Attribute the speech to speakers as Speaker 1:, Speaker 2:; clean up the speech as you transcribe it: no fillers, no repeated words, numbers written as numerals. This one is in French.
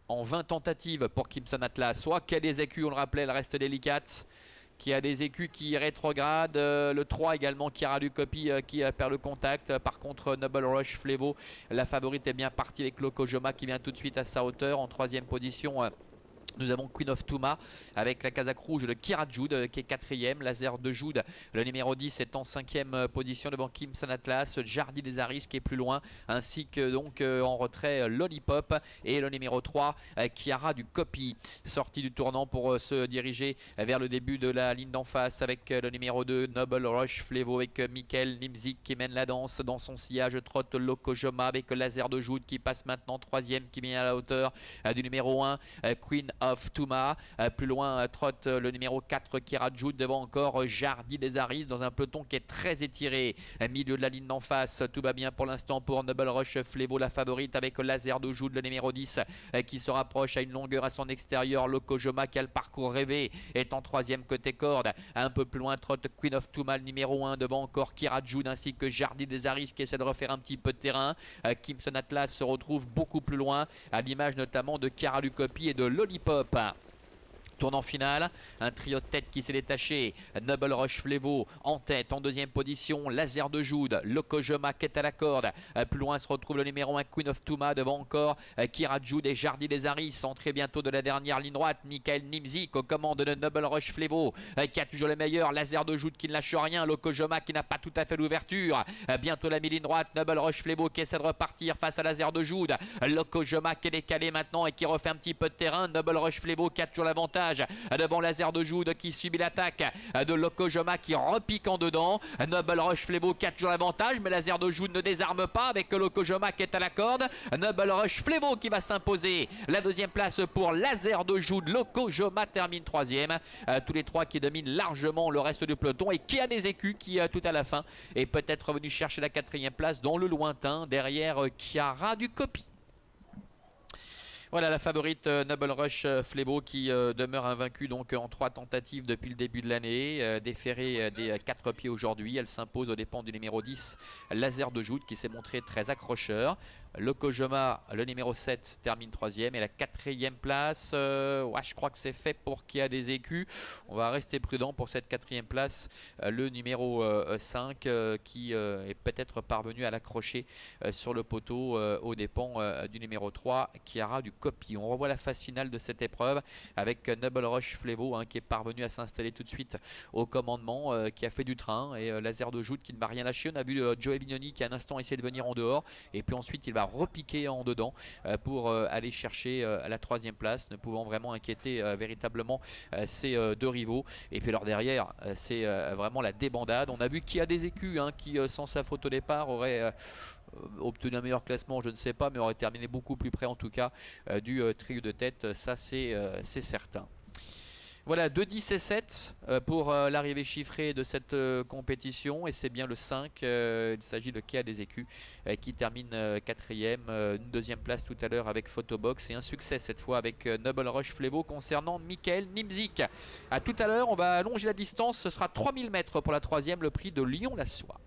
Speaker 1: en 20 tentatives pour Kimson Atlas. Soit qui a des écus, on le rappelait, elle reste délicate. Qui a des écus qui rétrogradent, le 3 également qui aura du copy qui perd le contact. Par contre Noble Rush Flevo, la favorite est bien partie avec Lokojoma qui vient tout de suite à sa hauteur. En troisième position, nous avons Queen of Tuma avec la casaque rouge de Kira Jude qui est quatrième. Laser de Jude, le numéro 10, est en cinquième position devant Kimson Atlas. Jardy des Aris qui est plus loin, ainsi que donc en retrait Lollipop et le numéro 3 Kiara du Copy. Sortie du tournant pour se diriger vers le début de la ligne d'en face avec le numéro 2 Noble Rush Flevo avec Michael Nimzik qui mène la danse. Dans son sillage trotte Lokojoma avec Laser de Jude qui passe maintenant troisième, qui vient à la hauteur du numéro 1 Queen of Tuma. Plus loin trotte le numéro 4 Kira Jude, devant encore Jardy des Aris dans un peloton qui est très étiré. Milieu de la ligne d'en face, tout va bien pour l'instant pour Noble Rush Flevo, la favorite, avec Laser de Jude, le numéro 10 qui se rapproche à une longueur à son extérieur. Lokojoma qui a le parcours rêvé est en troisième côté corde. Un peu plus loin trotte Queen of Tuma, le numéro 1, devant encore Kira Jude ainsi que Jardy des Aris qui essaie de refaire un petit peu de terrain. Kimson Atlas se retrouve beaucoup plus loin, à l'image notamment de Kara du Copy et de Lollipop. Tournant final, un trio de tête qui s'est détaché. Noble Rush Flevo en tête, en deuxième position Laser de Jude, Lokojoma qui est à la corde. Plus loin se retrouve le numéro 1 Queen of Tuma, devant encore Kira Jude et Jardy des Aris. Entrée bientôt de la dernière ligne droite, Michael Nimzik aux commandes de Noble Rush Flevo qui a toujours les meilleurs. Laser de Jude qui ne lâche rien, Lokojoma qui n'a pas tout à fait l'ouverture. Bientôt la mi-ligne droite, Noble Rush Flevo qui essaie de repartir face à Laser de Jude. Lokojoma qui est décalé maintenant et qui refait un petit peu de terrain. Noble Rush Flevo qui a toujours l'avantage devant Laser de Jude qui subit l'attaque de Lokojoma qui repique en dedans. Noble Rush Flevo qui a toujours l'avantage, mais Laser de Jude ne désarme pas avec Lokojoma qui est à la corde. Noble Rush Flevo qui va s'imposer la deuxième place pour Laser de Jude. Lokojoma termine troisième. Tous les trois qui dominent largement le reste du peloton, et qui a des écus qui tout à la fin est peut-être venu chercher la quatrième place dans le lointain derrière Kiara du Copy. Voilà la favorite Noble Rush Flevo qui demeure invaincue donc en 3 tentatives depuis le début de l'année, déférée des 4 pieds aujourd'hui. Elle s'impose aux dépens du numéro 10 Laser de Jude qui s'est montré très accrocheur. Lokojoma, le numéro 7, termine troisième, et la quatrième place, ouais, je crois que c'est fait pour qu'il y a des écus. On va rester prudent pour cette quatrième place. Le numéro 5 qui est peut-être parvenu à l'accrocher sur le poteau aux dépens du numéro 3 Kiara du Copy. On revoit la phase finale de cette épreuve avec Noble Rush Flevo qui est parvenu à s'installer tout de suite au commandement, qui a fait du train, et Laser de Jude qui ne va rien lâcher. On a vu Joe Vignoni qui a un instant essayé de venir en dehors, et puis ensuite il va repiquer en dedans pour aller chercher la troisième place, ne pouvant vraiment inquiéter véritablement ses deux rivaux. Et puis alors derrière, c'est vraiment la débandade. On a vu qu'il y a des écus qui sans sa faute au départ aurait obtenu un meilleur classement, je ne sais pas, mais aurait terminé beaucoup plus près en tout cas du trio de tête, ça c'est certain. Voilà, 2, 10 et 7 pour l'arrivée chiffrée de cette compétition, et c'est bien le 5, il s'agit de Kéa des Écus qui termine quatrième, une deuxième place tout à l'heure avec Photobox, et un succès cette fois avec Noble Rush Flevo concernant Michael Nimzik. A tout à l'heure, on va allonger la distance, ce sera 3000 mètres pour la troisième, le prix de Lyon-la-Soie.